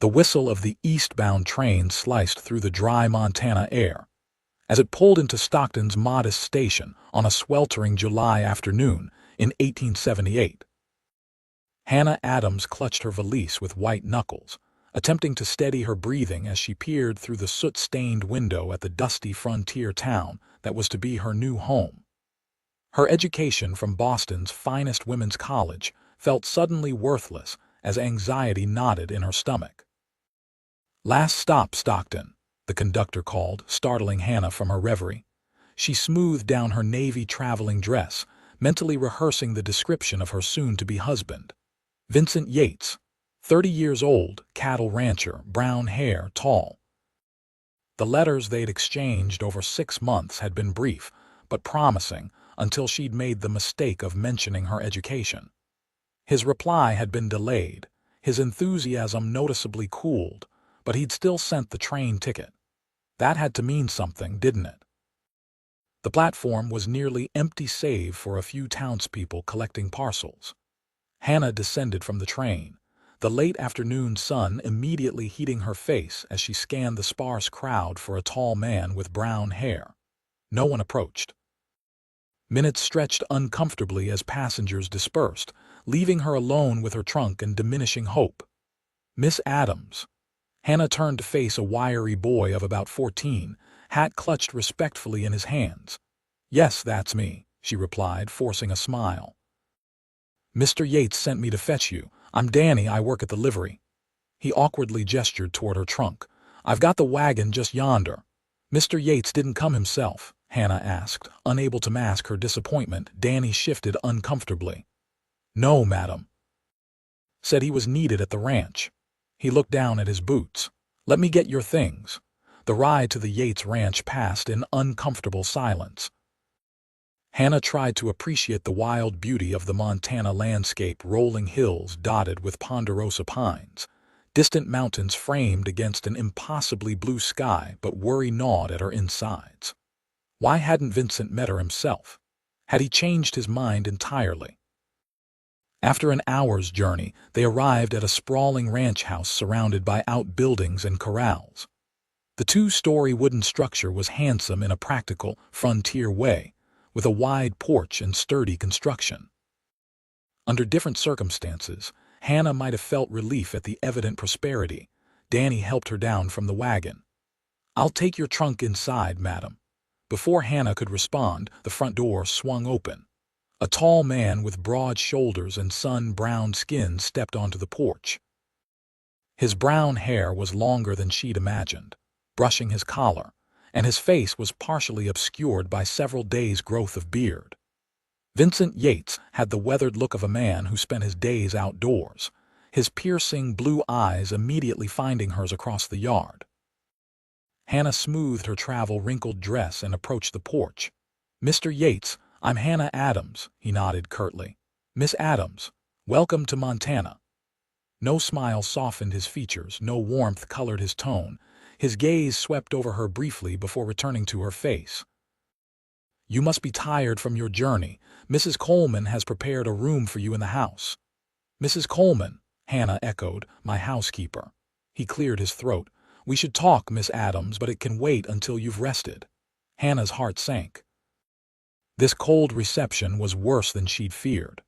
The whistle of the eastbound train sliced through the dry Montana air. As it pulled into Stockton's modest station on a sweltering July afternoon in 1878. Hannah Adams clutched her valise with white knuckles, attempting to steady her breathing as she peered through the soot-stained window at the dusty frontier town that was to be her new home. Her education from Boston's finest women's college felt suddenly worthless as anxiety knotted in her stomach. "Last stop, Stockton," the conductor called, startling Hannah from her reverie. She smoothed down her navy traveling dress, mentally rehearsing the description of her soon-to-be husband. Vincent Yates, 30 years old, cattle rancher, brown hair, tall. The letters they'd exchanged over 6 months had been brief, but promising, until she'd made the mistake of mentioning her education. His reply had been delayed, his enthusiasm noticeably cooled, but he'd still sent the train ticket. That had to mean something, didn't it? The platform was nearly empty save for a few townspeople collecting parcels. Hannah descended from the train, the late afternoon sun immediately heating her face as she scanned the sparse crowd for a tall man with brown hair. No one approached. Minutes stretched uncomfortably as passengers dispersed, leaving her alone with her trunk and diminishing hope. "Miss Adams." Hannah turned to face a wiry boy of about 14, hat clutched respectfully in his hands. "Yes, that's me," she replied, forcing a smile. "Mr. Yates sent me to fetch you. I'm Danny, I work at the livery." He awkwardly gestured toward her trunk. "I've got the wagon just yonder." "Mr. Yates didn't come himself?" Hannah asked, unable to mask her disappointment. Danny shifted uncomfortably. "No, madam. Said he was needed at the ranch." He looked down at his boots. "Let me get your things." The ride to the Yates ranch passed in uncomfortable silence. Hannah tried to appreciate the wild beauty of the Montana landscape, rolling hills dotted with ponderosa pines, distant mountains framed against an impossibly blue sky, but worry gnawed at her insides. Why hadn't Vincent met her himself? Had he changed his mind entirely? After an hour's journey, they arrived at a sprawling ranch house surrounded by outbuildings and corrals. The 2-story wooden structure was handsome in a practical, frontier way, with a wide porch and sturdy construction. Under different circumstances, Hannah might have felt relief at the evident prosperity. Danny helped her down from the wagon. "I'll take your trunk inside, madam." Before Hannah could respond, the front door swung open. A tall man with broad shoulders and sun-browned skin stepped onto the porch. His brown hair was longer than she'd imagined, brushing his collar, and his face was partially obscured by several days' growth of beard. Vincent Yates had the weathered look of a man who spent his days outdoors, his piercing blue eyes immediately finding hers across the yard. Hannah smoothed her travel-wrinkled dress and approached the porch. "Mr. Yates, I'm Hannah Adams," he nodded curtly. "Miss Adams, welcome to Montana." No smile softened his features, no warmth colored his tone. His gaze swept over her briefly before returning to her face. "You must be tired from your journey. Mrs. Coleman has prepared a room for you in the house." "Mrs. Coleman," Hannah echoed, "my housekeeper." He cleared his throat. "We should talk, Miss Adams, but it can wait until you've rested." Hannah's heart sank. This cold reception was worse than she'd feared.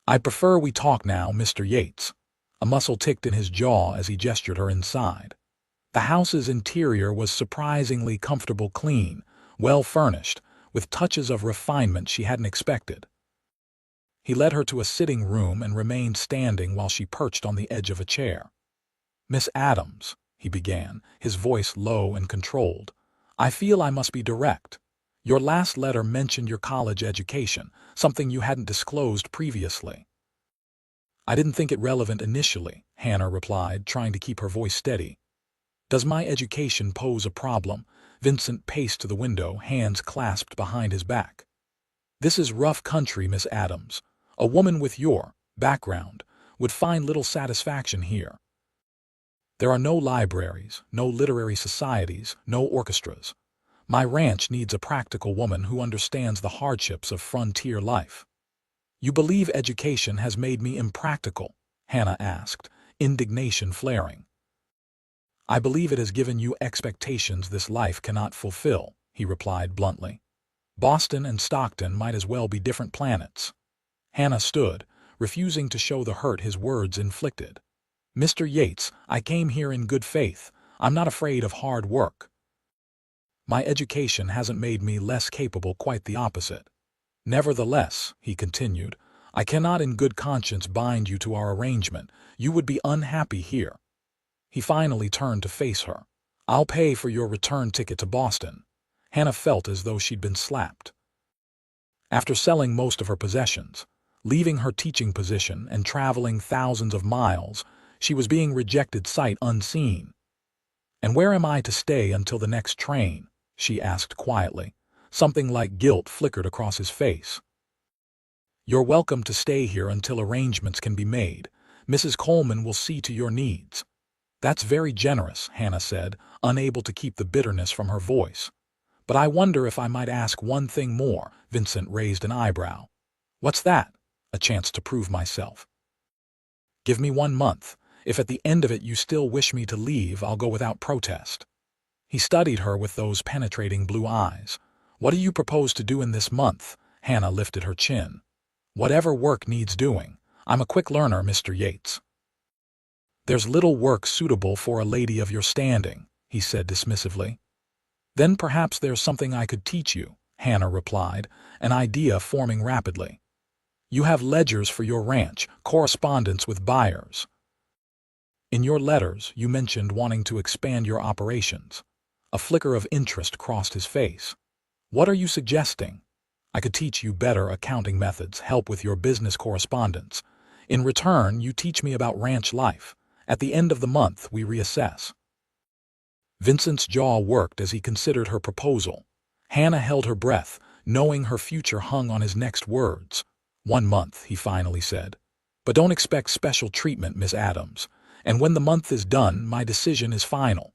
"I'd prefer we talk now, Mr. Yates." A muscle ticked in his jaw as he gestured her inside. The house's interior was surprisingly comfortable, clean, well-furnished, with touches of refinement she hadn't expected. He led her to a sitting room and remained standing while she perched on the edge of a chair. "Miss Adams," he began, his voice low and controlled, "I feel I must be direct. Your last letter mentioned your college education, something you hadn't disclosed previously." "I didn't think it relevant initially," Hannah replied, trying to keep her voice steady. "Does my education pose a problem?" Vincent paced to the window, hands clasped behind his back. "This is rough country, Miss Adams. A woman with your background would find little satisfaction here. There are no libraries, no literary societies, no orchestras. My ranch needs a practical woman who understands the hardships of frontier life." "You believe education has made me impractical?" Hannah asked, indignation flaring. I believe it has given you expectations this life cannot fulfill, he replied bluntly. Boston and Stockton might as well be different planets. Hannah stood, refusing to show the hurt his words inflicted. Mr. Yates, I came here in good faith. I'm not afraid of hard work. My education hasn't made me less capable, quite the opposite. Nevertheless, he continued, I cannot in good conscience bind you to our arrangement. You would be unhappy here. He finally turned to face her. I'll pay for your return ticket to Boston. Hannah felt as though she'd been slapped. After selling most of her possessions, leaving her teaching position and traveling thousands of miles, she was being rejected sight unseen. And where am I to stay until the next train? She asked quietly. Something like guilt flickered across his face. You're welcome to stay here until arrangements can be made. Mrs. Coleman will see to your needs. That's very generous, Hannah said, unable to keep the bitterness from her voice. But I wonder if I might ask one thing more. Vincent raised an eyebrow. What's that? A chance to prove myself. Give me 1 month. If at the end of it you still wish me to leave, I'll go without protest. He studied her with those penetrating blue eyes. What do you propose to do in this month? Hannah lifted her chin. Whatever work needs doing. I'm a quick learner, Mr. Yates. There's little work suitable for a lady of your standing, he said dismissively. Then perhaps there's something I could teach you, Hannah replied, an idea forming rapidly. You have ledgers for your ranch, correspondence with buyers. In your letters, you mentioned wanting to expand your operations. A flicker of interest crossed his face. What are you suggesting? I could teach you better accounting methods, help with your business correspondence. In return, you teach me about ranch life. At the end of the month, we reassess. Vincent's jaw worked as he considered her proposal. Hannah held her breath, knowing her future hung on his next words. 1 month, he finally said. But don't expect special treatment, Miss Adams. And when the month is done, my decision is final.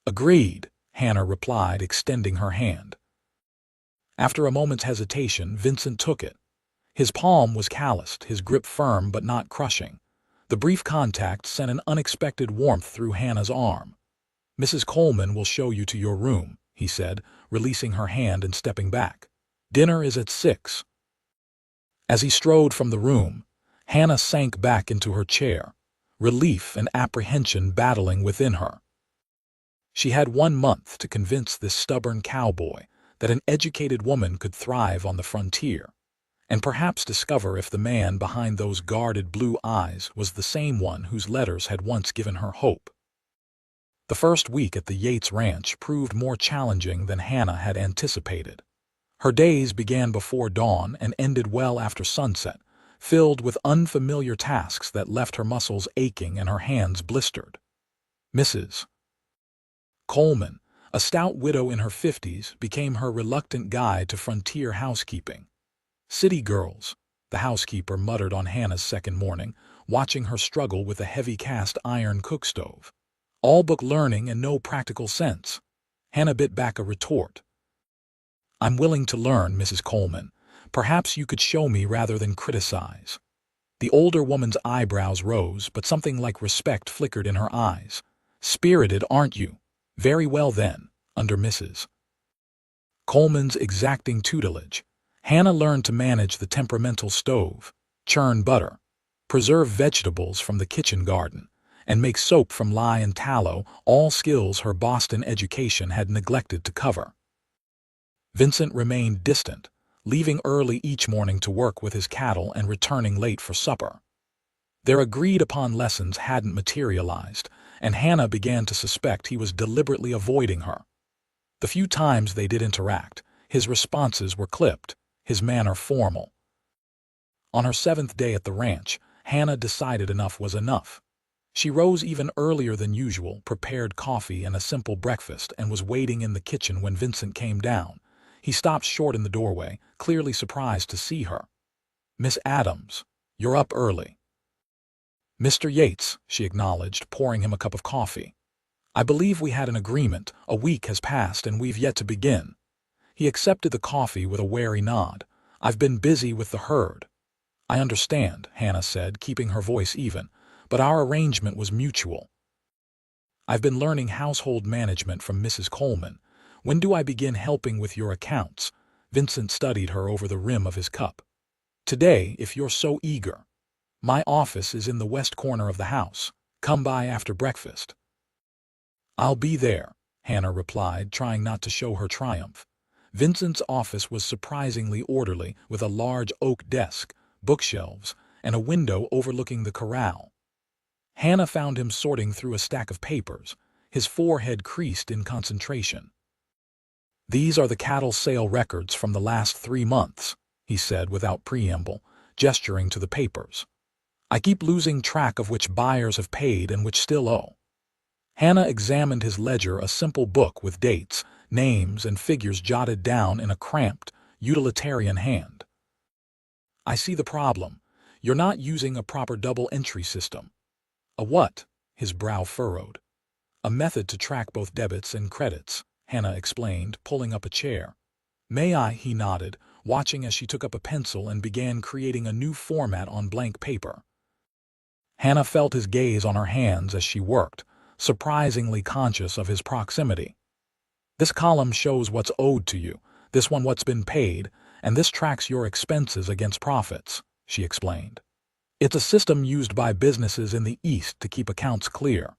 Agreed, Hannah replied, extending her hand. After a moment's hesitation, Vincent took it. His palm was calloused, his grip firm but not crushing. The brief contact sent an unexpected warmth through Hannah's arm. Mrs. Coleman will show you to your room, he said, releasing her hand and stepping back. Dinner is at 6. As he strode from the room, Hannah sank back into her chair, relief and apprehension battling within her. She had 1 month to convince this stubborn cowboy that an educated woman could thrive on the frontier, and perhaps discover if the man behind those guarded blue eyes was the same one whose letters had once given her hope. The first week at the Yates Ranch proved more challenging than Hannah had anticipated. Her days began before dawn and ended well after sunset, filled with unfamiliar tasks that left her muscles aching and her hands blistered. Mrs. Coleman, a stout widow in her 50s, became her reluctant guide to frontier housekeeping. City girls, the housekeeper muttered on Hannah's second morning, watching her struggle with a heavy cast iron cookstove. All book learning and no practical sense. Hannah bit back a retort. I'm willing to learn, Mrs. Coleman. Perhaps you could show me rather than criticize. The older woman's eyebrows rose, but something like respect flickered in her eyes. Spirited, aren't you? Very well then, under Mrs. Coleman's exacting tutelage, Hannah learned to manage the temperamental stove, churn butter, preserve vegetables from the kitchen garden, and make soap from lye and tallow, all skills her Boston education had neglected to cover. Vincent remained distant, leaving early each morning to work with his cattle and returning late for supper. Their agreed-upon lessons hadn't materialized, and Hannah began to suspect he was deliberately avoiding her. The few times they did interact, his responses were clipped, his manner formal. On her 7th day at the ranch, Hannah decided enough was enough. She rose even earlier than usual, prepared coffee and a simple breakfast, and was waiting in the kitchen when Vincent came down. He stopped short in the doorway, clearly surprised to see her. Miss Adams, you're up early. Mr. Yates, she acknowledged, pouring him a cup of coffee. I believe we had an agreement. A week has passed and we've yet to begin. He accepted the coffee with a wary nod. I've been busy with the herd. I understand, Hannah said, keeping her voice even, but our arrangement was mutual. I've been learning household management from Mrs. Coleman. When do I begin helping with your accounts? Vincent studied her over the rim of his cup. Today, if you're so eager. My office is in the west corner of the house. Come by after breakfast. I'll be there, Hannah replied, trying not to show her triumph. Vincent's office was surprisingly orderly, with a large oak desk, bookshelves, and a window overlooking the corral. Hannah found him sorting through a stack of papers, his forehead creased in concentration. These are the cattle sale records from the last 3 months, he said without preamble, gesturing to the papers. I keep losing track of which buyers have paid and which still owe. Hannah examined his ledger, a simple book with dates, names, and figures jotted down in a cramped, utilitarian hand. I see the problem. You're not using a proper double entry system. A what? His brow furrowed. A method to track both debits and credits, Hannah explained, pulling up a chair. May I? He nodded, watching as she took up a pencil and began creating a new format on blank paper. Hannah felt his gaze on her hands as she worked, surprisingly conscious of his proximity. This column shows what's owed to you, this one what's been paid, and this tracks your expenses against profits, she explained. It's a system used by businesses in the East to keep accounts clear.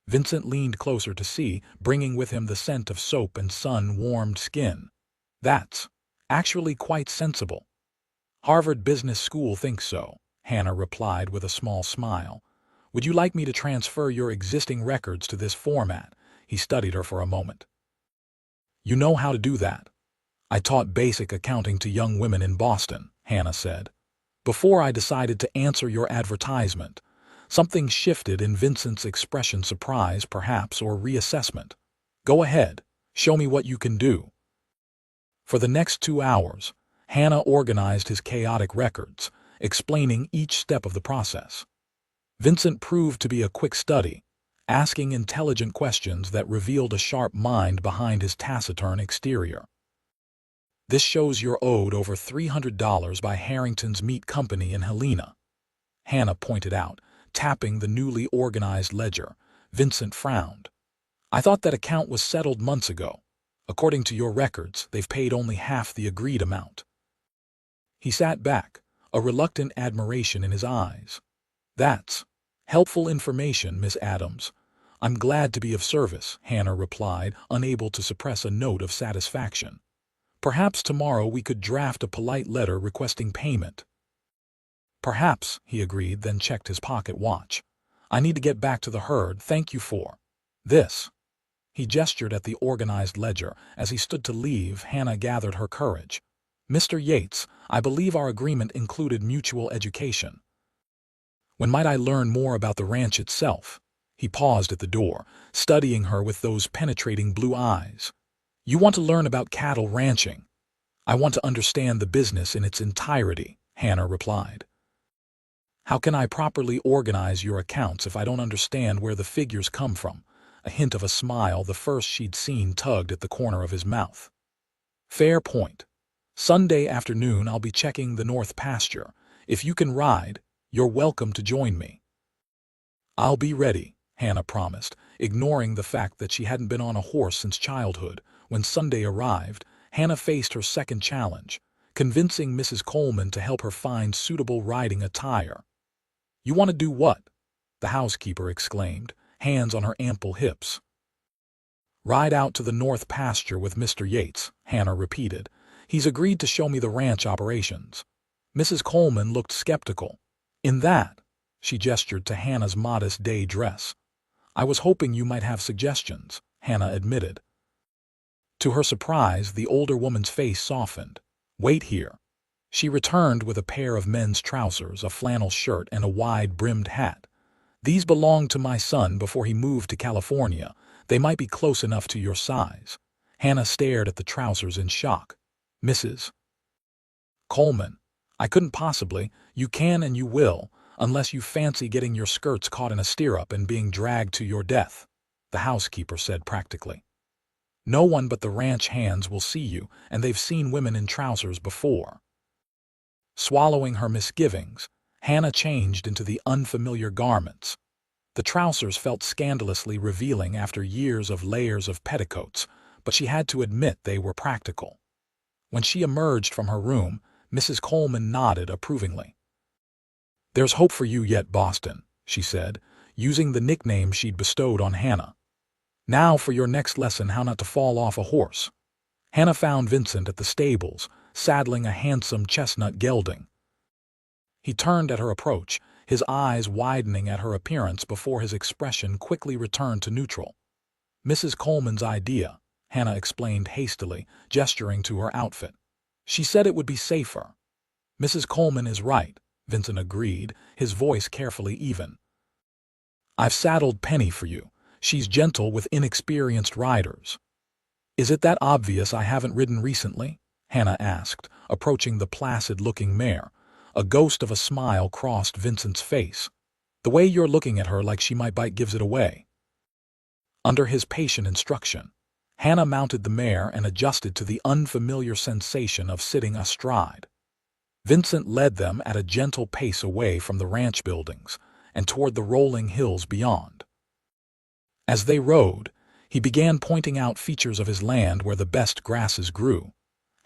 Vincent leaned closer to see, bringing with him the scent of soap and sun-warmed skin. That's actually quite sensible. Harvard Business School thinks so, Hannah replied with a small smile. Would you like me to transfer your existing records to this format? He studied her for a moment. You know how to do that. I taught basic accounting to young women in Boston, Hannah said. Before I decided to answer your advertisement, something shifted in Vincent's expression, surprise perhaps, or reassessment. Go ahead, show me what you can do. For the next 2 hours, Hannah organized his chaotic records, explaining each step of the process. Vincent proved to be a quick study, asking intelligent questions that revealed a sharp mind behind his taciturn exterior. This shows you're owed over $300 by Harrington's Meat Company in Helena, Hannah pointed out, tapping the newly organized ledger. Vincent frowned. I thought that account was settled months ago. According to your records, they've paid only half the agreed amount. He sat back, a reluctant admiration in his eyes. That's helpful information, Miss Adams. I'm glad to be of service, Hannah replied, unable to suppress a note of satisfaction. Perhaps tomorrow we could draft a polite letter requesting payment. Perhaps, he agreed, then checked his pocket watch. I need to get back to the herd. Thank you for this. He gestured at the organized ledger. As he stood to leave, Hannah gathered her courage. Mr. Yates, I believe our agreement included mutual education. When might I learn more about the ranch itself? He paused at the door, studying her with those penetrating blue eyes. You want to learn about cattle ranching? I want to understand the business in its entirety, Hannah replied. How can I properly organize your accounts if I don't understand where the figures come from? A hint of a smile, the first she'd seen, tugged at the corner of his mouth. Fair point. Sunday afternoon I'll be checking the north pasture. If you can ride, you're welcome to join me. I'll be ready, Hannah promised, ignoring the fact that she hadn't been on a horse since childhood. When Sunday arrived, Hannah faced her second challenge, convincing Mrs. Coleman to help her find suitable riding attire. You want to do what? The housekeeper exclaimed, hands on her ample hips. Ride out to the north pasture with Mr. Yates, Hannah repeated. He's agreed to show me the ranch operations. Mrs. Coleman looked skeptical. In that, she gestured to Hannah's modest day dress. I was hoping you might have suggestions, Hannah admitted. To her surprise, the older woman's face softened. Wait here. She returned with a pair of men's trousers, a flannel shirt, and a wide-brimmed hat. These belonged to my son before he moved to California. They might be close enough to your size. Hannah stared at the trousers in shock. Mrs. Coleman, I couldn't possibly. You can and you will, unless you fancy getting your skirts caught in a stirrup and being dragged to your death, the housekeeper said practically. No one but the ranch hands will see you, and they've seen women in trousers before. Swallowing her misgivings, Hannah changed into the unfamiliar garments. The trousers felt scandalously revealing after years of layers of petticoats, but she had to admit they were practical. When she emerged from her room, Mrs. Coleman nodded approvingly. "There's hope for you yet, Boston," she said, using the nickname she'd bestowed on Hannah. "Now for your next lesson how not to fall off a horse." Hannah found Vincent at the stables, saddling a handsome chestnut gelding. He turned at her approach, his eyes widening at her appearance before his expression quickly returned to neutral. "Mrs. Coleman's idea," Hannah explained hastily, gesturing to her outfit. "She said it would be safer." "Mrs. Coleman is right," Vincent agreed, his voice carefully even. "I've saddled Penny for you. She's gentle with inexperienced riders." "Is it that obvious I haven't ridden recently?" Hannah asked, approaching the placid-looking mare. A ghost of a smile crossed Vincent's face. "The way you're looking at her like she might bite gives it away." Under his patient instruction, Hannah mounted the mare and adjusted to the unfamiliar sensation of sitting astride. Vincent led them at a gentle pace away from the ranch buildings and toward the rolling hills beyond. As they rode, he began pointing out features of his land where the best grasses grew,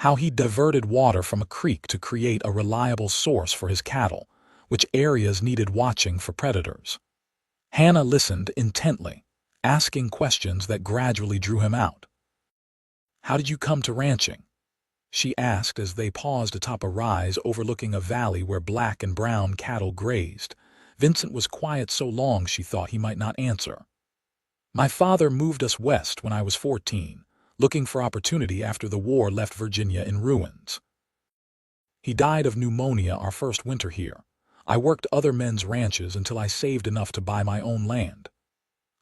how he diverted water from a creek to create a reliable source for his cattle, which areas needed watching for predators. Hannah listened intently, asking questions that gradually drew him out. "How did you come to ranching?" she asked as they paused atop a rise overlooking a valley where black and brown cattle grazed. Vincent was quiet so long she thought he might not answer. "My father moved us west when I was 14, looking for opportunity after the war left Virginia in ruins. He died of pneumonia our first winter here. I worked other men's ranches until I saved enough to buy my own land."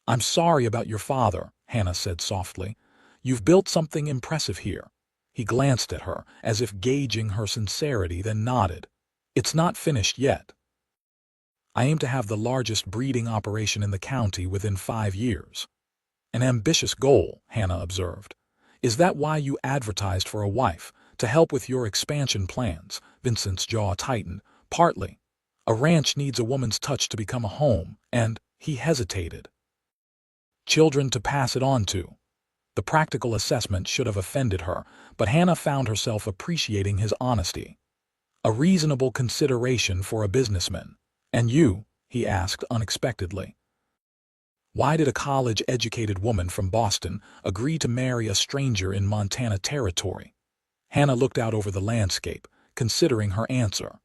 "I'm sorry about your father," Hannah said softly. "You've built something impressive here." He glanced at her, as if gauging her sincerity, then nodded. "It's not finished yet. I aim to have the largest breeding operation in the county within 5 years." "An ambitious goal," Hannah observed. "Is that why you advertised for a wife, to help with your expansion plans?" Vincent's jaw tightened. "Partly. A ranch needs a woman's touch to become a home, and," he hesitated, "children to pass it on to." The practical assessment should have offended her, but Hannah found herself appreciating his honesty. "A reasonable consideration for a businessman. And you?" he asked unexpectedly. "Why did a college-educated woman from Boston agree to marry a stranger in Montana territory?" Hannah looked out over the landscape, considering her answer.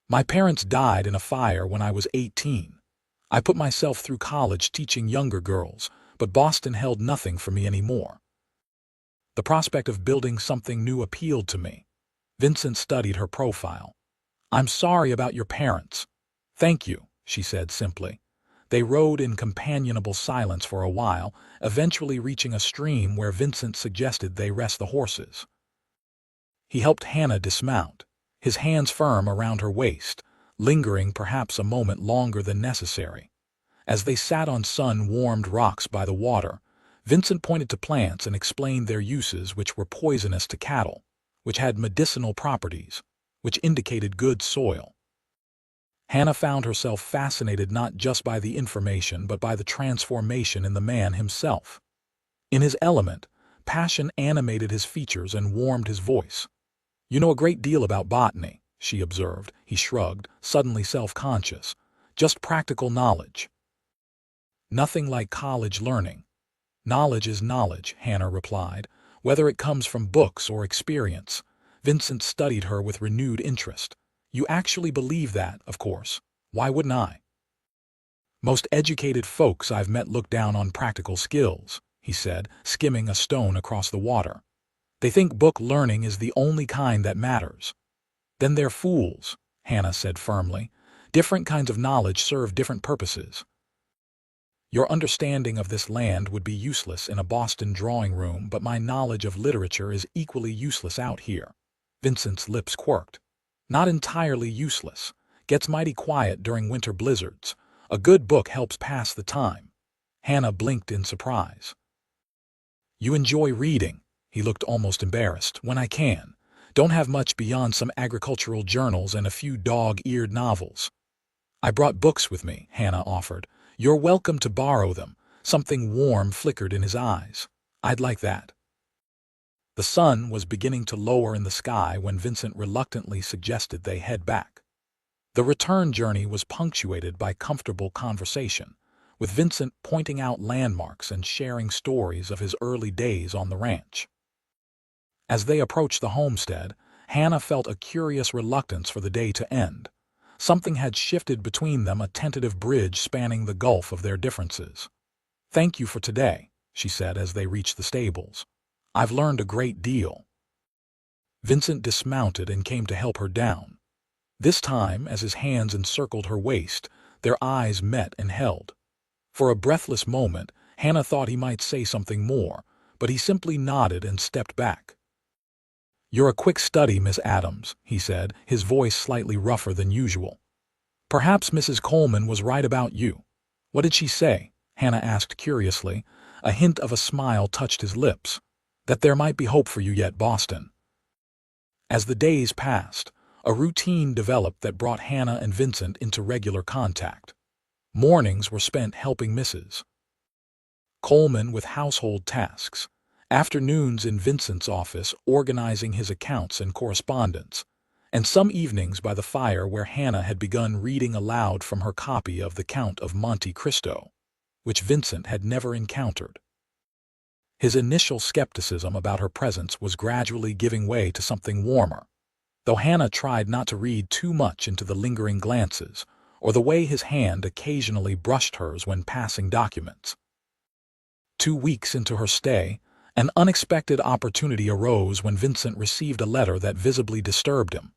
"My parents died in a fire when I was 18. I put myself through college teaching younger girls, but Boston held nothing for me anymore. The prospect of building something new appealed to me." Vincent studied her profile. "I'm sorry about your parents." "Thank you," she said simply. They rode in companionable silence for a while, eventually reaching a stream where Vincent suggested they rest the horses. He helped Hannah dismount, his hands firm around her waist, lingering perhaps a moment longer than necessary. As they sat on sun-warmed rocks by the water, Vincent pointed to plants and explained their uses, which were poisonous to cattle, which had medicinal properties, which indicated good soil. Hannah found herself fascinated not just by the information but by the transformation in the man himself. In his element, passion animated his features and warmed his voice. "You know a great deal about botany," she observed. He shrugged, suddenly self-conscious. "Just practical knowledge." "Nothing like college learning." "Knowledge is knowledge," Hannah replied, "whether it comes from books or experience." Vincent studied her with renewed interest. "You actually believe that, of course. Why wouldn't I?" "Most educated folks I've met look down on practical skills," he said, skimming a stone across the water. "They think book learning is the only kind that matters." "Then they're fools," Hannah said firmly. "Different kinds of knowledge serve different purposes. Your understanding of this land would be useless in a Boston drawing room, but my knowledge of literature is equally useless out here." Vincent's lips quirked. "Not entirely useless. Gets mighty quiet during winter blizzards. A good book helps pass the time." Hannah blinked in surprise. "You enjoy reading?" He looked almost embarrassed. "When I can. Don't have much beyond some agricultural journals and a few dog-eared novels." "I brought books with me," Hannah offered. "You're welcome to borrow them." Something warm flickered in his eyes. "I'd like that." The sun was beginning to lower in the sky when Vincent reluctantly suggested they head back. The return journey was punctuated by comfortable conversation, with Vincent pointing out landmarks and sharing stories of his early days on the ranch. As they approached the homestead, Hannah felt a curious reluctance for the day to end. Something had shifted between them, a tentative bridge spanning the gulf of their differences. "Thank you for today," she said as they reached the stables. "I've learned a great deal." Vincent dismounted and came to help her down. This time, as his hands encircled her waist, their eyes met and held. For a breathless moment, Hannah thought he might say something more, but he simply nodded and stepped back. "You're a quick study, Miss Adams," he said, his voice slightly rougher than usual. "Perhaps Mrs. Coleman was right about you." "What did she say?" Hannah asked curiously. A hint of a smile touched his lips. "That there might be hope for you yet, Boston." As the days passed, a routine developed that brought Hannah and Vincent into regular contact. Mornings were spent helping Mrs. Coleman with household tasks, afternoons in Vincent's office organizing his accounts and correspondence, and some evenings by the fire where Hannah had begun reading aloud from her copy of The Count of Monte Cristo, which Vincent had never encountered. His initial skepticism about her presence was gradually giving way to something warmer, though Hannah tried not to read too much into the lingering glances or the way his hand occasionally brushed hers when passing documents. 2 weeks into her stay, an unexpected opportunity arose when Vincent received a letter that visibly disturbed him.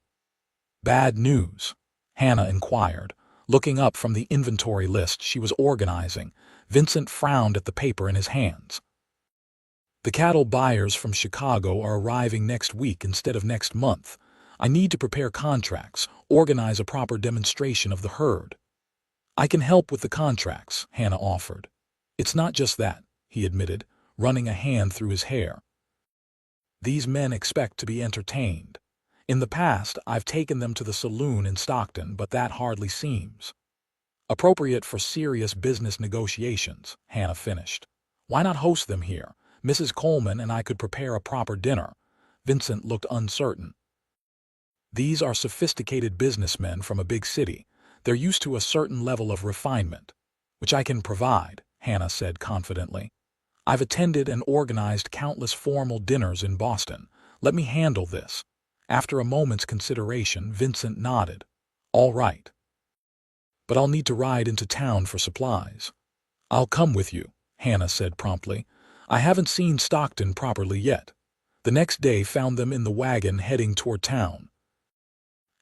"Bad news?" Hannah inquired, looking up from the inventory list she was organizing. Vincent frowned at the paper in his hands. "The cattle buyers from Chicago are arriving next week instead of next month. I need to prepare contracts, organize a proper demonstration of the herd." "I can help with the contracts," Hannah offered. "It's not just that," he admitted, running a hand through his hair. "These men expect to be entertained. In the past, I've taken them to the saloon in Stockton, but that hardly seems appropriate for serious business negotiations," Hannah finished. "Why not host them here? Mrs. Coleman and I could prepare a proper dinner." Vincent looked uncertain. "These are sophisticated businessmen from a big city. They're used to a certain level of refinement, which I can provide," Hannah said confidently. "I've attended and organized countless formal dinners in Boston. Let me handle this." After a moment's consideration, Vincent nodded. "All right. But I'll need to ride into town for supplies." "I'll come with you," Hannah said promptly. "I haven't seen Stockton properly yet." The next day found them in the wagon heading toward town.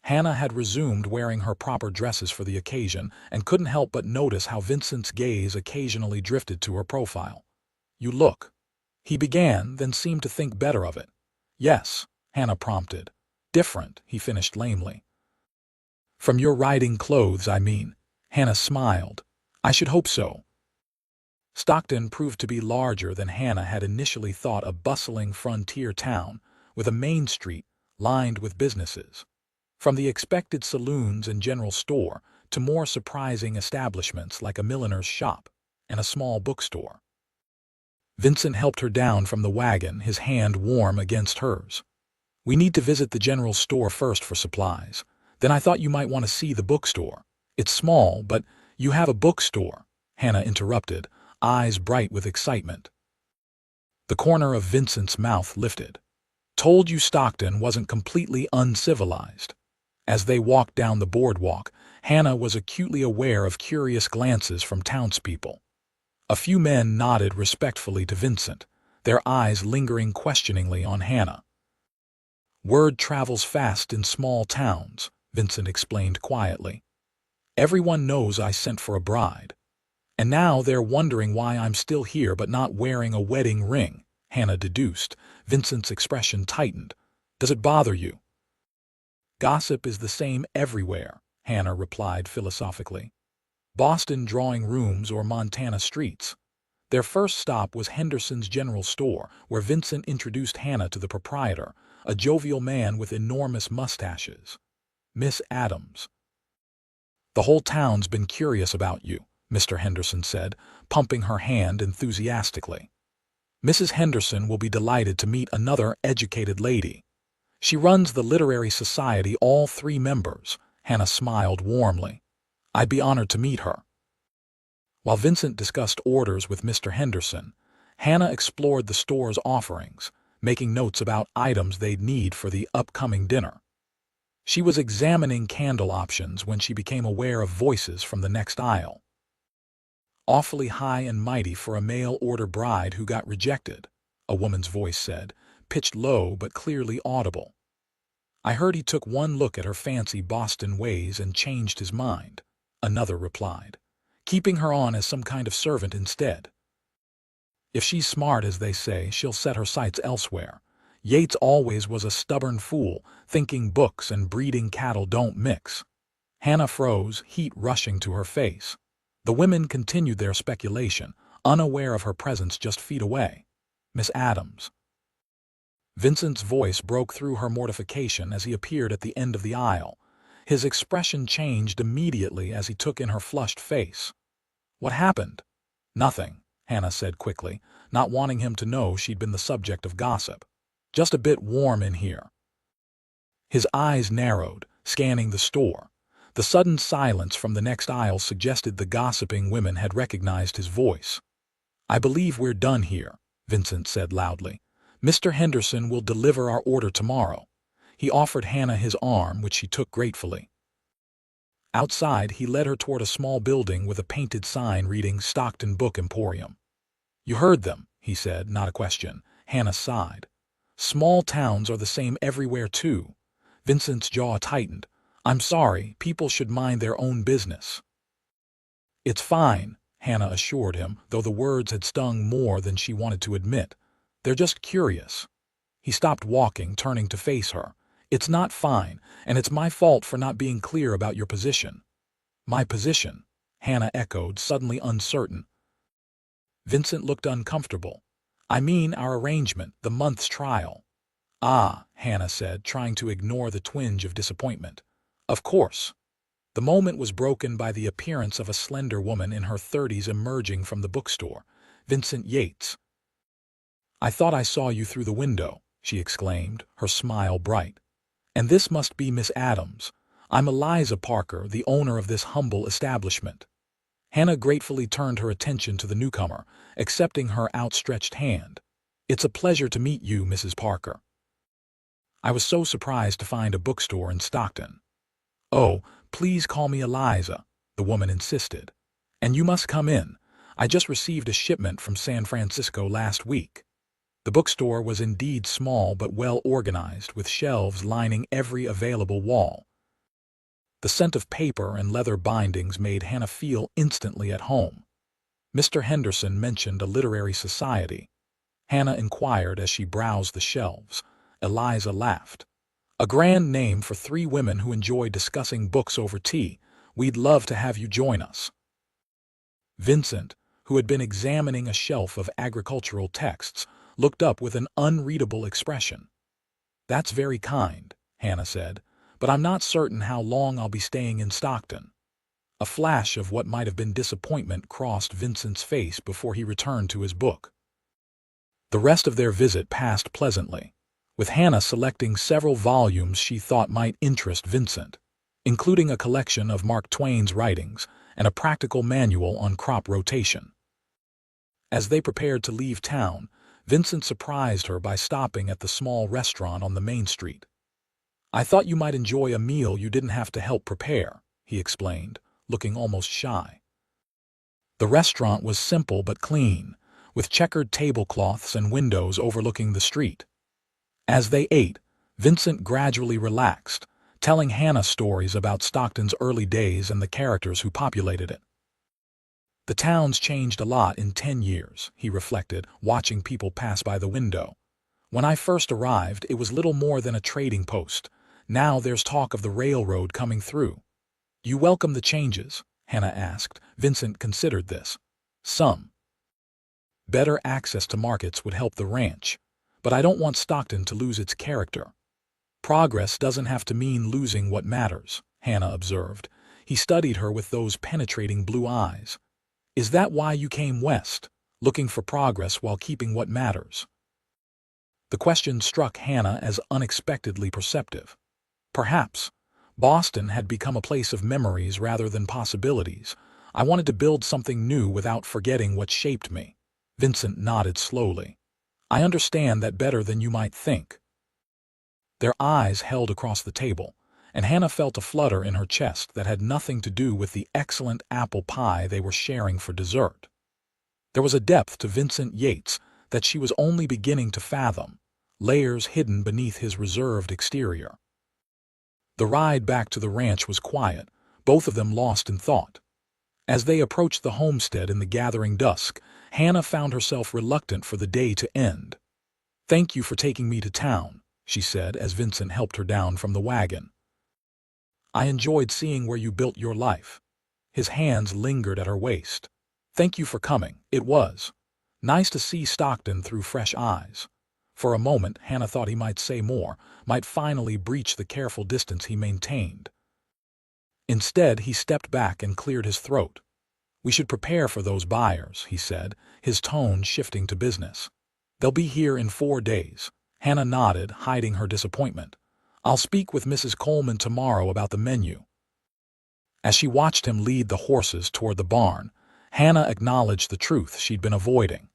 Hannah had resumed wearing her proper dresses for the occasion and couldn't help but notice how Vincent's gaze occasionally drifted to her profile. "You look," he began, then seemed to think better of it. "Yes," Hannah prompted. "Different," he finished lamely. "From your riding clothes, I mean." Hannah smiled. "I should hope so." Stockton proved to be larger than Hannah had initially thought, a bustling frontier town with a main street lined with businesses, from the expected saloons and general store to more surprising establishments like a milliner's shop and a small bookstore. Vincent helped her down from the wagon, his hand warm against hers. "We need to visit the general store first for supplies. Then I thought you might want to see the bookstore. It's small, but—" "You have a bookstore?" Hannah interrupted, eyes bright with excitement. The corner of Vincent's mouth lifted. "Told you Stockton wasn't completely uncivilized." As they walked down the boardwalk, Hannah was acutely aware of curious glances from townspeople. A few men nodded respectfully to Vincent, their eyes lingering questioningly on Hannah. "Word travels fast in small towns," Vincent explained quietly. "Everyone knows I sent for a bride. And now they're wondering why I'm still here but not wearing a wedding ring," Hannah deduced. Vincent's expression tightened. "Does it bother you?" "Gossip is the same everywhere," Hannah replied philosophically. "Boston drawing rooms or Montana streets." Their first stop was Henderson's General Store, where Vincent introduced Hannah to the proprietor, a jovial man with enormous mustaches. "Miss Adams. The whole town's been curious about you," Mr. Henderson said, pumping her hand enthusiastically. Mrs. Henderson will be delighted to meet another educated lady. She runs the literary society, all 3 members. Hannah smiled warmly. I'd be honored to meet her. While Vincent discussed orders with Mr. Henderson, Hannah explored the store's offerings, making notes about items they'd need for the upcoming dinner. She was examining candle options when she became aware of voices from the next aisle. Awfully high and mighty for a mail-order bride who got rejected, a woman's voice said, pitched low but clearly audible. I heard he took one look at her fancy Boston ways and changed his mind, another replied, keeping her on as some kind of servant instead. If she's smart, as they say, she'll set her sights elsewhere. Yates always was a stubborn fool, thinking books and breeding cattle don't mix. Hannah froze, heat rushing to her face. The women continued their speculation, unaware of her presence just feet away. Miss Adams. Vincent's voice broke through her mortification as he appeared at the end of the aisle. His expression changed immediately as he took in her flushed face. What happened? Nothing, Hannah said quickly, not wanting him to know she'd been the subject of gossip. Just a bit warm in here. His eyes narrowed, scanning the store. The sudden silence from the next aisle suggested the gossiping women had recognized his voice. I believe we're done here, Vincent said loudly. Mr. Henderson will deliver our order tomorrow. He offered Hannah his arm, which she took gratefully. Outside, he led her toward a small building with a painted sign reading Stockton Book Emporium. You heard them, he said, not a question. Hannah sighed. Small towns are the same everywhere, too. Vincent's jaw tightened. I'm sorry, people should mind their own business. It's fine, Hannah assured him, though the words had stung more than she wanted to admit. They're just curious. He stopped walking, turning to face her. It's not fine, and it's my fault for not being clear about your position. My position? Hannah echoed, suddenly uncertain. Vincent looked uncomfortable. I mean our arrangement, the month's trial. Ah, Hannah said, trying to ignore the twinge of disappointment. Of course. The moment was broken by the appearance of a slender woman in her 30s emerging from the bookstore. Vincent Yates. I thought I saw you through the window, she exclaimed, her smile bright. And this must be Miss Adams. I'm Eliza Parker, the owner of this humble establishment. Hannah gratefully turned her attention to the newcomer, accepting her outstretched hand. It's a pleasure to meet you, Mrs. Parker. I was so surprised to find a bookstore in Stockton. Oh, please call me Eliza, the woman insisted. And you must come in. I just received a shipment from San Francisco last week. The bookstore was indeed small but well organized, with shelves lining every available wall. The scent of paper and leather bindings made Hannah feel instantly at home. Mr. Henderson mentioned a literary society. Hannah inquired as she browsed the shelves. Eliza laughed. A grand name for 3 women who enjoy discussing books over tea. We'd love to have you join us. Vincent, who had been examining a shelf of agricultural texts, looked up with an unreadable expression. That's very kind, Hannah said, but I'm not certain how long I'll be staying in Stockton. A flash of what might have been disappointment crossed Vincent's face before he returned to his book. The rest of their visit passed pleasantly, with Hannah selecting several volumes she thought might interest Vincent, including a collection of Mark Twain's writings and a practical manual on crop rotation. As they prepared to leave town, Vincent surprised her by stopping at the small restaurant on the main street. I thought you might enjoy a meal you didn't have to help prepare, he explained, looking almost shy. The restaurant was simple but clean, with checkered tablecloths and windows overlooking the street. As they ate, Vincent gradually relaxed, telling Hannah stories about Stockton's early days and the characters who populated it. The town's changed a lot in 10 years, he reflected, watching people pass by the window. When I first arrived, it was little more than a trading post. Now there's talk of the railroad coming through. You welcome the changes? Hannah asked. Vincent considered this. Some. Better access to markets would help the ranch, but I don't want Stockton to lose its character. Progress doesn't have to mean losing what matters, Hannah observed. He studied her with those penetrating blue eyes. Is that why you came west, looking for progress while keeping what matters? The question struck Hannah as unexpectedly perceptive. Perhaps. Boston had become a place of memories rather than possibilities. I wanted to build something new without forgetting what shaped me. Vincent nodded slowly. I understand that better than you might think. Their eyes held across the table, and Hannah felt a flutter in her chest that had nothing to do with the excellent apple pie they were sharing for dessert. There was a depth to Vincent Yates that she was only beginning to fathom, layers hidden beneath his reserved exterior. The ride back to the ranch was quiet, both of them lost in thought. As they approached the homestead in the gathering dusk, Hannah found herself reluctant for the day to end. "Thank you for taking me to town," she said as Vincent helped her down from the wagon. "I enjoyed seeing where you built your life." His hands lingered at her waist. "Thank you for coming. It was nice to see Stockton through fresh eyes." For a moment, Hannah thought he might say more, might finally breach the careful distance he maintained. Instead, he stepped back and cleared his throat. "We should prepare for those buyers," he said, his tone shifting to business. "They'll be here in 4 days." Hannah nodded, hiding her disappointment. "I'll speak with Mrs. Coleman tomorrow about the menu." As she watched him lead the horses toward the barn, Hannah acknowledged the truth she'd been avoiding.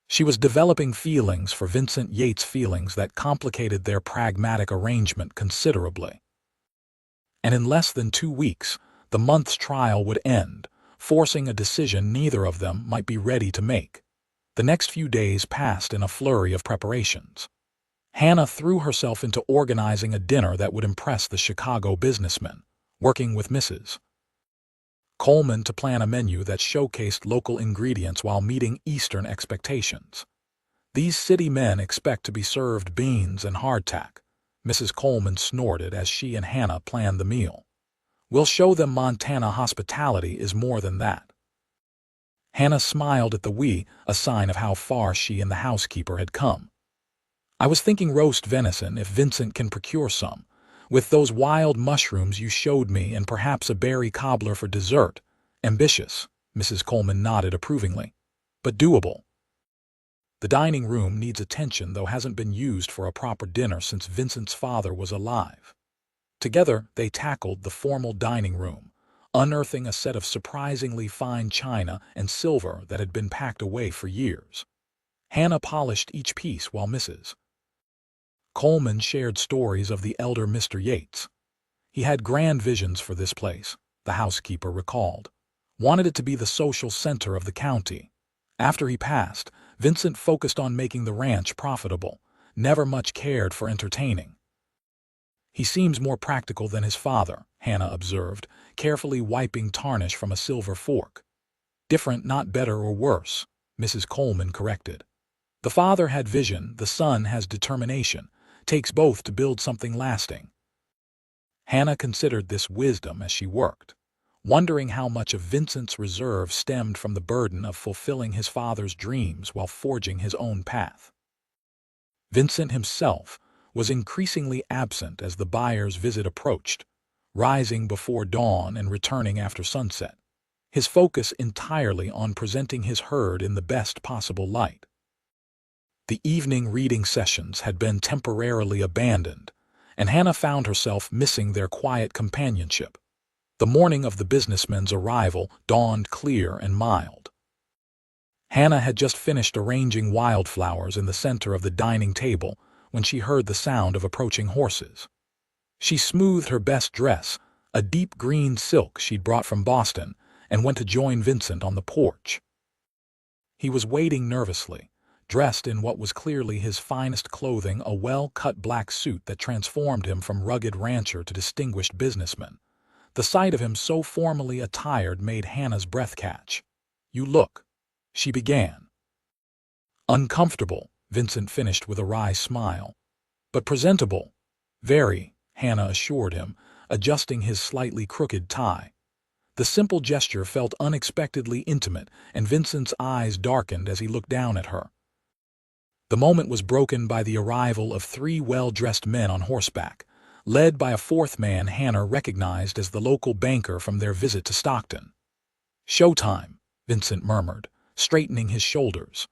She was developing feelings for Vincent Yates, feelings that complicated their pragmatic arrangement considerably. And in less than 2 weeks, the month's trial would end, forcing a decision neither of them might be ready to make. The next few days passed in a flurry of preparations. Hannah threw herself into organizing a dinner that would impress the Chicago businessmen, working with Mrs. Coleman to plan a menu that showcased local ingredients while meeting Eastern expectations. "These city men expect to be served beans and hardtack," Mrs. Coleman snorted as she and Hannah planned the meal. "We'll show them Montana hospitality is more than that." Hannah smiled at the "we," a sign of how far she and the housekeeper had come. "I was thinking roast venison if Vincent can procure some, with those wild mushrooms you showed me, and perhaps a berry cobbler for dessert." "Ambitious," Mrs. Coleman nodded approvingly, "but doable." The dining room needs attention, though hasn't been used for a proper dinner since Vincent's father was alive. Together, they tackled the formal dining room, unearthing a set of surprisingly fine china and silver that had been packed away for years. Hannah polished each piece while Mrs. Coleman shared stories of the elder Mr. Yates. He had grand visions for this place, the housekeeper recalled. Wanted it to be the social center of the county. After he passed, Vincent focused on making the ranch profitable, never much cared for entertaining. "He seems more practical than his father," Hannah observed, carefully wiping tarnish from a silver fork. "Different, not better or worse," Mrs. Coleman corrected. "The father had vision, the son has determination. Takes both to build something lasting." Hannah considered this wisdom as she worked, wondering how much of Vincent's reserve stemmed from the burden of fulfilling his father's dreams while forging his own path. Vincent himself was increasingly absent as the buyer's visit approached, rising before dawn and returning after sunset, his focus entirely on presenting his herd in the best possible light. The evening reading sessions had been temporarily abandoned, and Hannah found herself missing their quiet companionship. The morning of the businessmen's arrival dawned clear and mild. Hannah had just finished arranging wildflowers in the center of the dining table when she heard the sound of approaching horses. She smoothed her best dress, a deep green silk she'd brought from Boston, and went to join Vincent on the porch. He was waiting nervously, dressed in what was clearly his finest clothing, a well-cut black suit that transformed him from rugged rancher to distinguished businessman. The sight of him so formally attired made Hannah's breath catch. "You look," she began. "Uncomfortable," Vincent finished with a wry smile. "But presentable." "Very," Hannah assured him, adjusting his slightly crooked tie. The simple gesture felt unexpectedly intimate, and Vincent's eyes darkened as he looked down at her. The moment was broken by the arrival of 3 well-dressed men on horseback, led by a 4th man Hannah recognized as the local banker from their visit to Stockton. "Showtime," Vincent murmured, straightening his shoulders.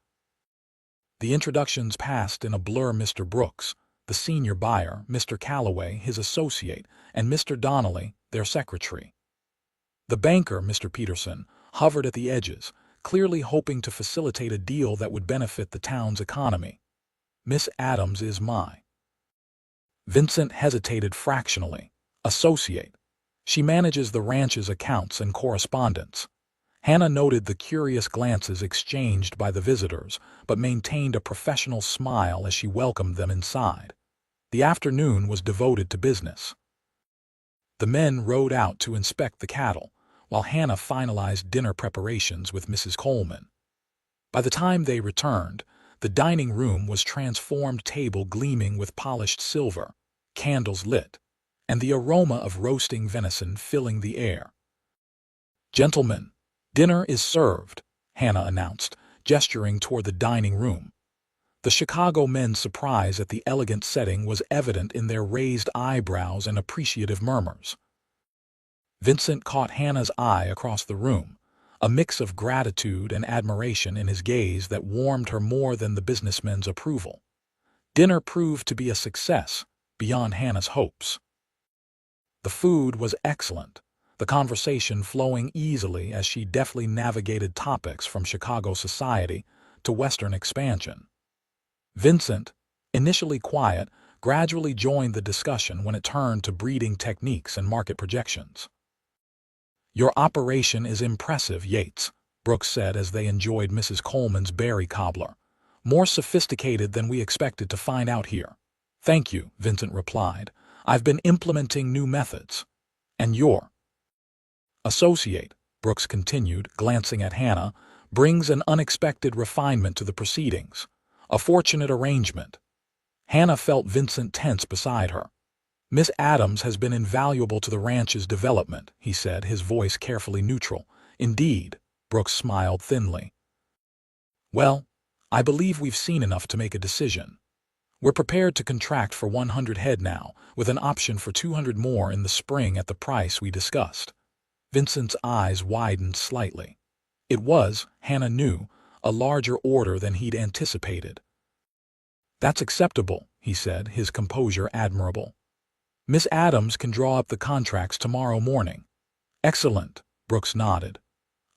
The introductions passed in a blur. Mr. Brooks, the senior buyer, Mr. Calloway, his associate, and Mr. Donnelly, their secretary. The banker, Mr. Peterson, hovered at the edges, clearly hoping to facilitate a deal that would benefit the town's economy. Miss Adams is my. Vincent hesitated fractionally. Associate. She manages the ranch's accounts and correspondence. Hannah noted the curious glances exchanged by the visitors, but maintained a professional smile as she welcomed them inside. The afternoon was devoted to business. The men rode out to inspect the cattle, while Hannah finalized dinner preparations with Mrs. Coleman. By the time they returned, the dining room was transformed, table gleaming with polished silver, candles lit, and the aroma of roasting venison filling the air. "Gentlemen, dinner is served," Hannah announced, gesturing toward the dining room. The Chicago men's surprise at the elegant setting was evident in their raised eyebrows and appreciative murmurs. Vincent caught Hannah's eye across the room, a mix of gratitude and admiration in his gaze that warmed her more than the businessmen's approval. Dinner proved to be a success, beyond Hannah's hopes. The food was excellent, the conversation flowing easily as she deftly navigated topics from Chicago society to Western expansion. Vincent, initially quiet, gradually joined the discussion when it turned to breeding techniques and market projections. "Your operation is impressive, Yates," Brooks said as they enjoyed Mrs. Coleman's berry cobbler. "More sophisticated than we expected to find out here." "Thank you," Vincent replied. "I've been implementing new methods." "And your associate," Brooks continued, glancing at Hannah, "brings an unexpected refinement to the proceedings. A fortunate arrangement." Hannah felt Vincent tense beside her. "Miss Adams has been invaluable to the ranch's development," he said, his voice carefully neutral. "Indeed," Brooks smiled thinly. "Well, I believe we've seen enough to make a decision. We're prepared to contract for 100 head now, with an option for 200 more in the spring at the price we discussed." Vincent's eyes widened slightly. It was, Hannah knew, a larger order than he'd anticipated. "That's acceptable," he said, his composure admirable. "Miss Adams can draw up the contracts tomorrow morning." "Excellent," Brooks nodded.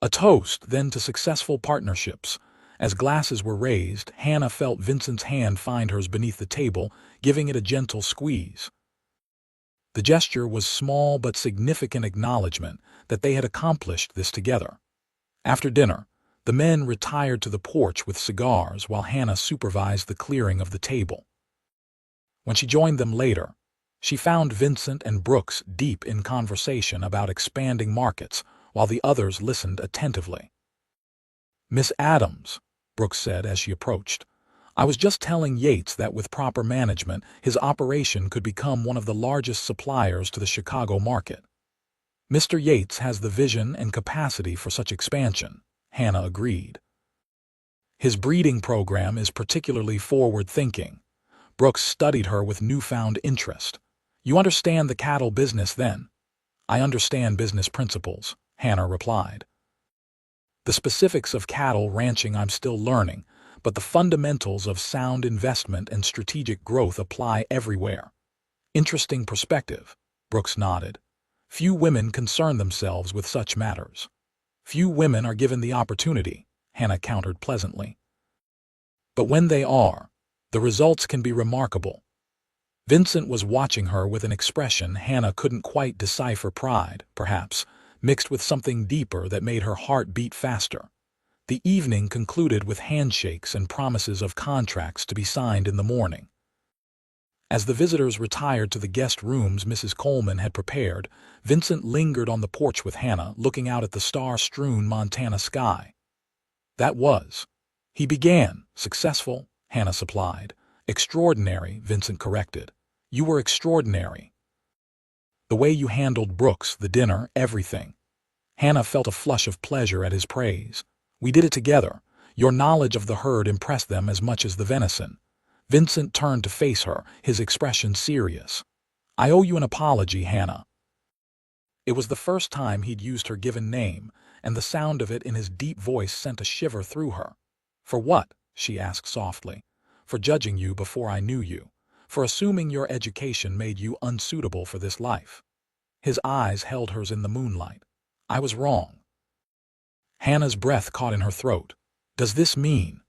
A toast, then, to successful partnerships. As glasses were raised, Hannah felt Vincent's hand find hers beneath the table, giving it a gentle squeeze. The gesture was small but significant acknowledgement that they had accomplished this together. After dinner, the men retired to the porch with cigars while Hannah supervised the clearing of the table. When she joined them later, she found Vincent and Brooks deep in conversation about expanding markets, while the others listened attentively. "Miss Adams," Brooks said as she approached, "I was just telling Yates that with proper management, his operation could become one of the largest suppliers to the Chicago market." "Mr. Yates has the vision and capacity for such expansion," Hannah agreed. "His breeding program is particularly forward-thinking." Brooks studied her with newfound interest. "You understand the cattle business, then?" "I understand business principles," Hannah replied. "The specifics of cattle ranching I'm still learning, but the fundamentals of sound investment and strategic growth apply everywhere." "Interesting perspective," Brooks nodded. "Few women concern themselves with such matters." "Few women are given the opportunity," Hannah countered pleasantly. "But when they are, the results can be remarkable." Vincent was watching her with an expression Hannah couldn't quite decipher, pride, perhaps, mixed with something deeper that made her heart beat faster. The evening concluded with handshakes and promises of contracts to be signed in the morning. As the visitors retired to the guest rooms Mrs. Coleman had prepared, Vincent lingered on the porch with Hannah, looking out at the star-strewn Montana sky. "That was," he began. "Successful," Hannah supplied. "Extraordinary," Vincent corrected. "You were extraordinary. The way you handled Brooks, the dinner, everything." Hannah felt a flush of pleasure at his praise. "We did it together. Your knowledge of the herd impressed them as much as the venison." Vincent turned to face her, his expression serious. "I owe you an apology, Hannah." It was the first time he'd used her given name, and the sound of it in his deep voice sent a shiver through her. "For what?" she asked softly. "For judging you before I knew you. For assuming your education made you unsuitable for this life." His eyes held hers in the moonlight. "I was wrong." Hannah's breath caught in her throat. "Does this mean—"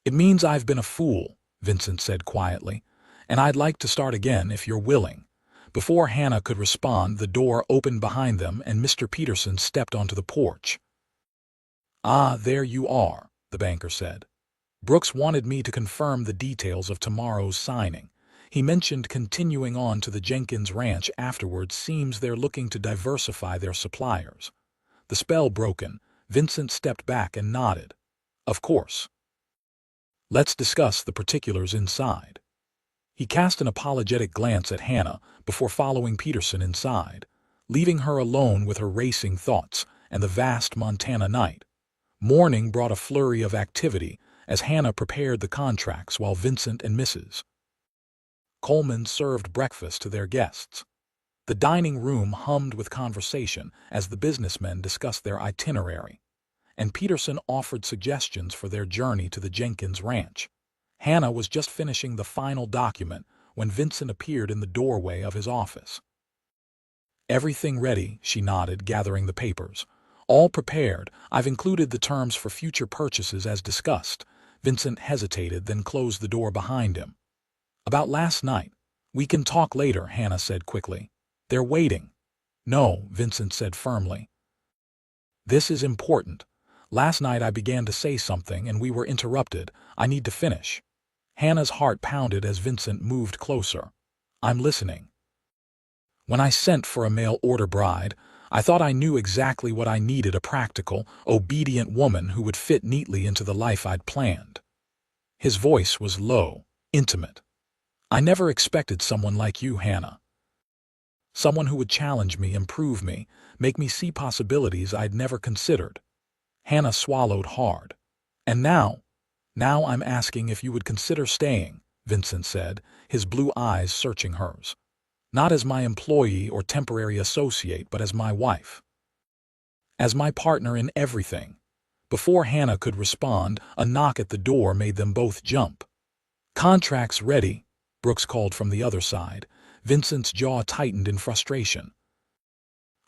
"It means I've been a fool," Vincent said quietly, "and I'd like to start again if you're willing." Before Hannah could respond, the door opened behind them and Mr. Peterson stepped onto the porch. "Ah, there you are," the banker said. "Brooks wanted me to confirm the details of tomorrow's signing. He mentioned continuing on to the Jenkins Ranch afterwards. Seems they're looking to diversify their suppliers." The spell broken, Vincent stepped back and nodded. "Of course. Let's discuss the particulars inside." He cast an apologetic glance at Hannah before following Peterson inside, leaving her alone with her racing thoughts and the vast Montana night. Morning brought a flurry of activity as Hannah prepared the contracts while Vincent and Mrs. Coleman served breakfast to their guests. The dining room hummed with conversation as the businessmen discussed their itinerary, and Peterson offered suggestions for their journey to the Jenkins Ranch. Hannah was just finishing the final document when Vincent appeared in the doorway of his office. "Everything ready," she nodded, gathering the papers. "All prepared. I've included the terms for future purchases as discussed." Vincent hesitated, then closed the door behind him. "About last night. We can talk later," Hannah said quickly. "They're waiting." "No," Vincent said firmly. "This is important. Last night I began to say something and we were interrupted. I need to finish." Hannah's heart pounded as Vincent moved closer. "I'm listening." "When I sent for a mail-order bride, I thought I knew exactly what I needed: a practical, obedient woman who would fit neatly into the life I'd planned." His voice was low, intimate. "I never expected someone like you, Hannah. Someone who would challenge me, improve me, make me see possibilities I'd never considered." Hannah swallowed hard. "And now I'm asking if you would consider staying," Vincent said, his blue eyes searching hers. "Not as my employee or temporary associate, but as my wife. As my partner in everything." Before Hannah could respond, a knock at the door made them both jump. "Contracts ready," Brooks called from the other side. Vincent's jaw tightened in frustration.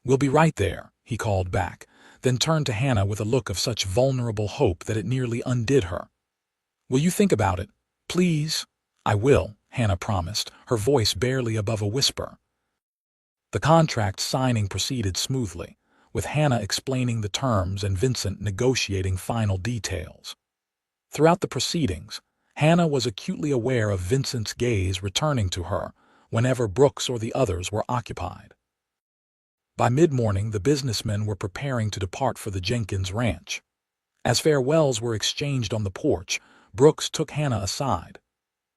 "We'll be right there," he called back, then turned to Hannah with a look of such vulnerable hope that it nearly undid her. "Will you think about it, please?" "I will," Hannah promised, her voice barely above a whisper. The contract signing proceeded smoothly, with Hannah explaining the terms and Vincent negotiating final details. Throughout the proceedings, Hannah was acutely aware of Vincent's gaze returning to her whenever Brooks or the others were occupied. By mid-morning, the businessmen were preparing to depart for the Jenkins Ranch. As farewells were exchanged on the porch, Brooks took Hannah aside.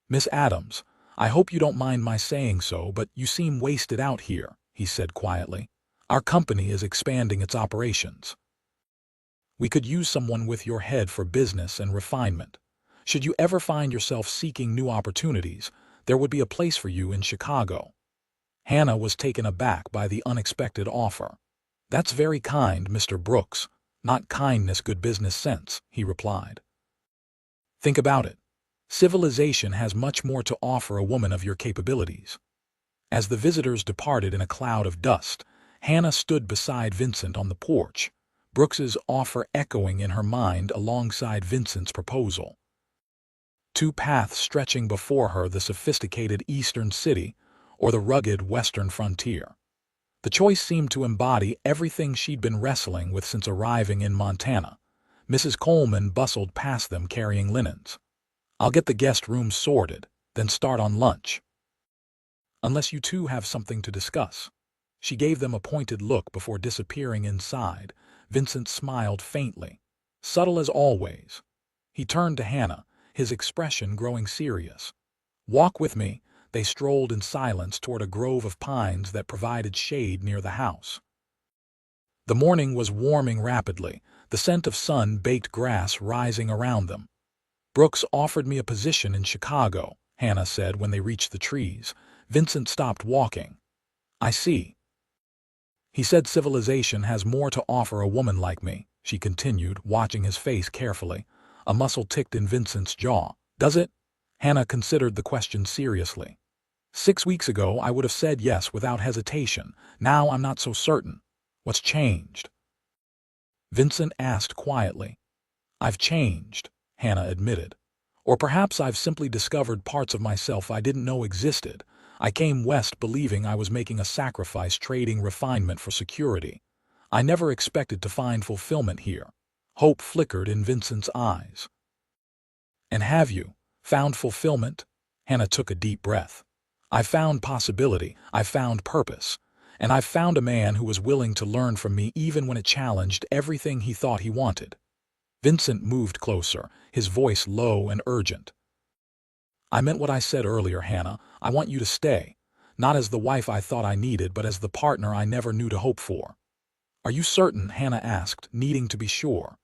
"Miss Adams, I hope you don't mind my saying so, but you seem wasted out here," he said quietly. "Our company is expanding its operations. We could use someone with your head for business and refinement. Should you ever find yourself seeking new opportunities, there would be a place for you in Chicago." Hannah was taken aback by the unexpected offer. "That's very kind, Mr. Brooks. Not kindness, good business sense," he replied. "Think about it. Civilization has much more to offer a woman of your capabilities." As the visitors departed in a cloud of dust, Hannah stood beside Vincent on the porch, Brooks's offer echoing in her mind alongside Vincent's proposal. Two paths stretching before her: the sophisticated eastern city or the rugged western frontier. The choice seemed to embody everything she'd been wrestling with since arriving in Montana. Mrs. Coleman bustled past them carrying linens. "I'll get the guest room sorted, then start on lunch. Unless you two have something to discuss." She gave them a pointed look before disappearing inside. Vincent smiled faintly, subtle as always. He turned to Hannah, his expression growing serious. "Walk with me." They strolled in silence toward a grove of pines that provided shade near the house. The morning was warming rapidly, the scent of sun-baked grass rising around them. "Brooks offered me a position in Chicago," Hannah said when they reached the trees. Vincent stopped walking. "I see." He said civilization has more to offer a woman like me, she continued, watching his face carefully. A muscle ticked in Vincent's jaw. Does it? Hannah considered the question seriously. 6 weeks ago, I would have said yes without hesitation. Now I'm not so certain. What's changed? Vincent asked quietly. I've changed, Hannah admitted. Or perhaps I've simply discovered parts of myself I didn't know existed. I came west believing I was making a sacrifice, trading refinement for security. I never expected to find fulfillment here. Hope flickered in Vincent's eyes. And have you found fulfillment? Hannah took a deep breath. I found possibility, I found purpose, and I found a man who was willing to learn from me even when it challenged everything he thought he wanted. Vincent moved closer, his voice low and urgent. I meant what I said earlier, Hannah. I want you to stay, not as the wife I thought I needed, but as the partner I never knew to hope for. Are you certain? Hannah asked, needing to be sure.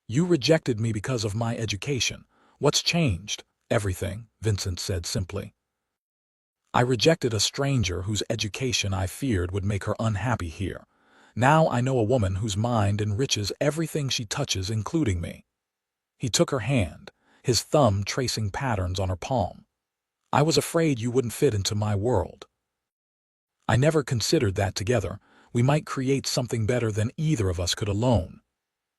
You rejected me because of my education. What's changed? Everything, Vincent said simply. I rejected a stranger whose education I feared would make her unhappy here. Now I know a woman whose mind enriches everything she touches, including me. He took her hand, his thumb tracing patterns on her palm. I was afraid you wouldn't fit into my world. I never considered that together, we might create something better than either of us could alone.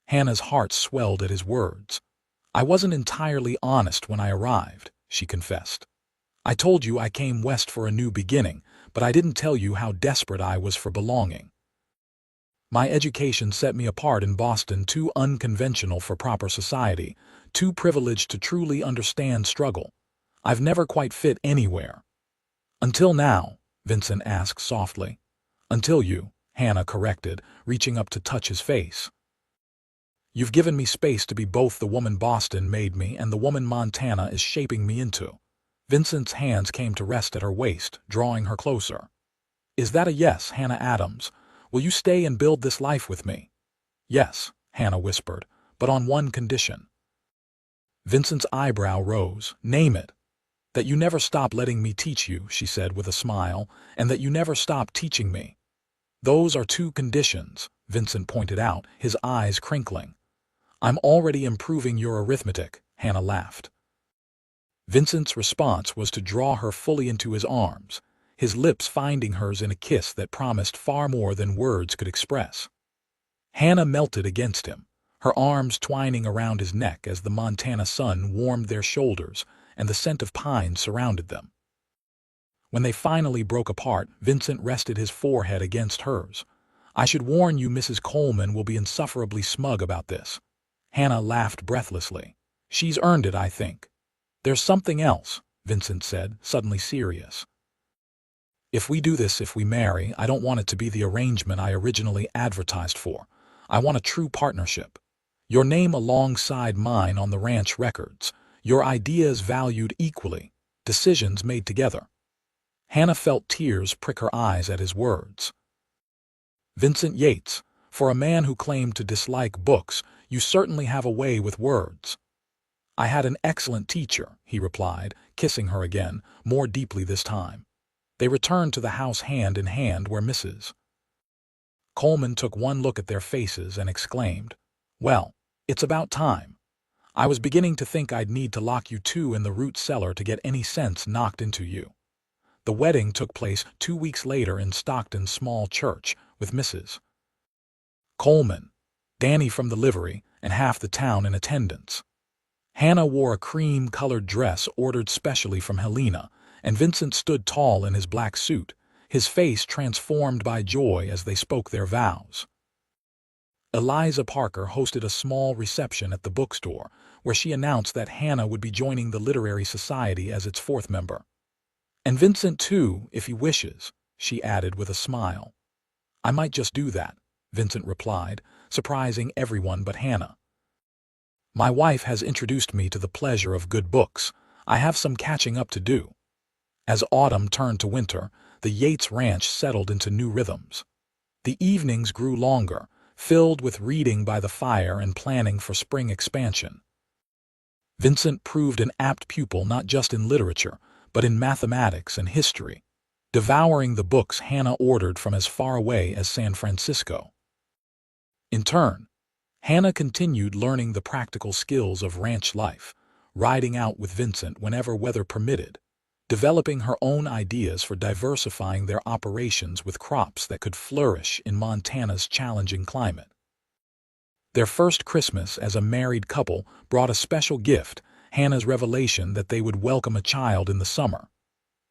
Hannah's heart swelled at his words. I wasn't entirely honest when I arrived, she confessed. I told you I came west for a new beginning, but I didn't tell you how desperate I was for belonging. My education set me apart in Boston, too unconventional for proper society, too privileged to truly understand struggle. I've never quite fit anywhere. Until now, Vincent asked softly. Until you, Hannah corrected, reaching up to touch his face. You've given me space to be both the woman Boston made me and the woman Montana is shaping me into. Vincent's hands came to rest at her waist, drawing her closer. Is that a yes, Hannah Adams? Will you stay and build this life with me? Yes, Hannah whispered, but on one condition. Vincent's eyebrow rose. Name it. That you never stop letting me teach you, she said with a smile, and that you never stop teaching me. Those are 2 conditions, Vincent pointed out, his eyes crinkling. I'm already improving your arithmetic, Hannah laughed. Vincent's response was to draw her fully into his arms, his lips finding hers in a kiss that promised far more than words could express. Hannah melted against him, her arms twining around his neck as the Montana sun warmed their shoulders and the scent of pine surrounded them. When they finally broke apart, Vincent rested his forehead against hers. I should warn you, Mrs. Coleman will be insufferably smug about this. Hannah laughed breathlessly. She's earned it, I think. There's something else, Vincent said, suddenly serious. If we do this, if we marry, I don't want it to be the arrangement I originally advertised for. I want a true partnership. Your name alongside mine on the ranch records. Your ideas valued equally. Decisions made together. Hannah felt tears prick her eyes at his words. Vincent Yates, for a man who claimed to dislike books, you certainly have a way with words. I had an excellent teacher, he replied, kissing her again, more deeply this time. They returned to the house hand in hand where Mrs. Coleman took one look at their faces and exclaimed, Well, it's about time. I was beginning to think I'd need to lock you 2 in the root cellar to get any sense knocked into you. The wedding took place 2 weeks later in Stockton's small church with Mrs. Coleman, Danny from the livery, and half the town in attendance. Hannah wore a cream-colored dress ordered specially from Helena, and Vincent stood tall in his black suit, his face transformed by joy as they spoke their vows. Eliza Parker hosted a small reception at the bookstore, where she announced that Hannah would be joining the Literary Society as its 4th member. And Vincent, too, if he wishes, she added with a smile. I might just do that, Vincent replied, surprising everyone but Hannah. My wife has introduced me to the pleasure of good books. I have some catching up to do. As autumn turned to winter, the Yates Ranch settled into new rhythms. The evenings grew longer, filled with reading by the fire and planning for spring expansion. Vincent proved an apt pupil not just in literature, but in mathematics and history. devouring the books Hannah ordered from as far away as San Francisco. In turn, Hannah continued learning the practical skills of ranch life, riding out with Vincent whenever weather permitted, developing her own ideas for diversifying their operations with crops that could flourish in Montana's challenging climate. Their first Christmas as a married couple brought a special gift, Hannah's revelation that they would welcome a child in the summer.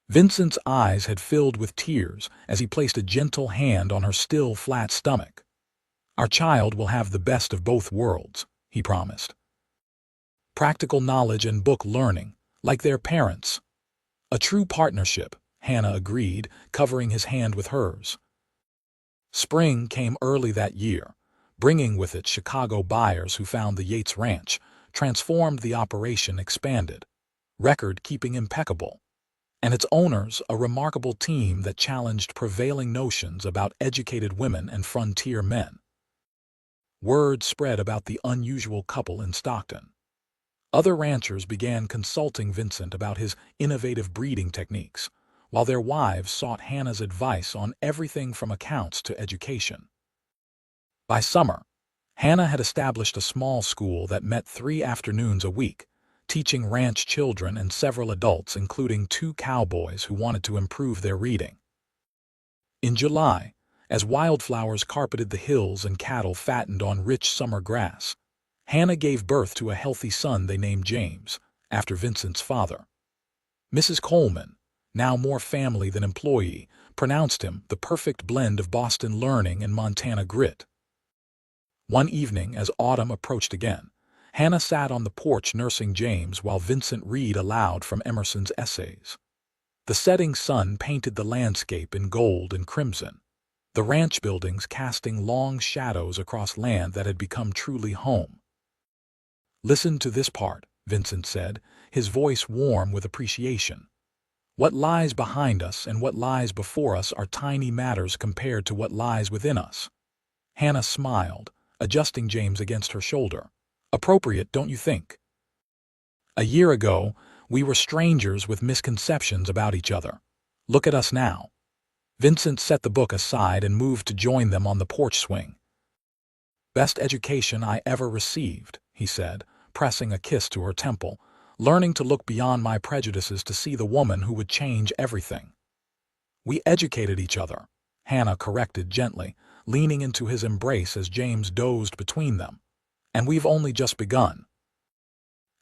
Vincent's eyes had filled with tears as he placed a gentle hand on her still flat stomach. "Our child will have the best of both worlds," he promised. Practical knowledge and book learning, like their parents. "A true partnership," Hannah agreed, covering his hand with hers. Spring came early that year, bringing with it Chicago buyers who found the Yates Ranch, transformed the operation expanded, record-keeping impeccable, and its owners a remarkable team that challenged prevailing notions about educated women and frontier men. Word spread about the unusual couple in Stockton. Other ranchers began consulting Vincent about his innovative breeding techniques, while their wives sought Hannah's advice on everything from accounts to education. By summer, Hannah had established a small school that met 3 afternoons a week, teaching ranch children and several adults, including 2 cowboys who wanted to improve their reading. In July, as wildflowers carpeted the hills and cattle fattened on rich summer grass, Hannah gave birth to a healthy son they named James, after Vincent's father. Mrs. Coleman, now more family than employee, pronounced him the perfect blend of Boston learning and Montana grit. One evening, as autumn approached again, Hannah sat on the porch nursing James while Vincent read aloud from Emerson's essays. The setting sun painted the landscape in gold and crimson, the ranch buildings casting long shadows across land that had become truly home. "Listen to this part," Vincent said, his voice warm with appreciation. "What lies behind us and what lies before us are tiny matters compared to what lies within us." Hannah smiled, adjusting James against her shoulder. "Appropriate, don't you think? A year ago, we were strangers with misconceptions about each other. Look at us now." Vincent set the book aside and moved to join them on the porch swing. "Best education I ever received," he said, pressing a kiss to her temple, "learning to look beyond my prejudices to see the woman who would change everything." "We educated each other," Hannah corrected gently, leaning into his embrace as James dozed between them. "And we've only just begun."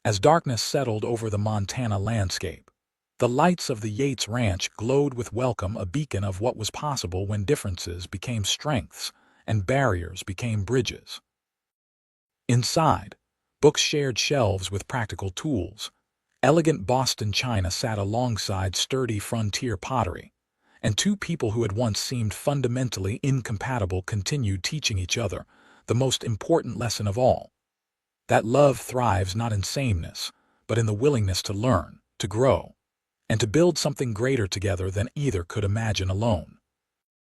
As darkness settled over the Montana landscape, the lights of the Yates Ranch glowed with welcome, a beacon of what was possible when differences became strengths and barriers became bridges. Inside, books shared shelves with practical tools. Elegant Boston china sat alongside sturdy frontier pottery, and 2 people who had once seemed fundamentally incompatible continued teaching each other the most important lesson of all: that love thrives not in sameness, but in the willingness to learn, to grow, and to build something greater together than either could imagine alone.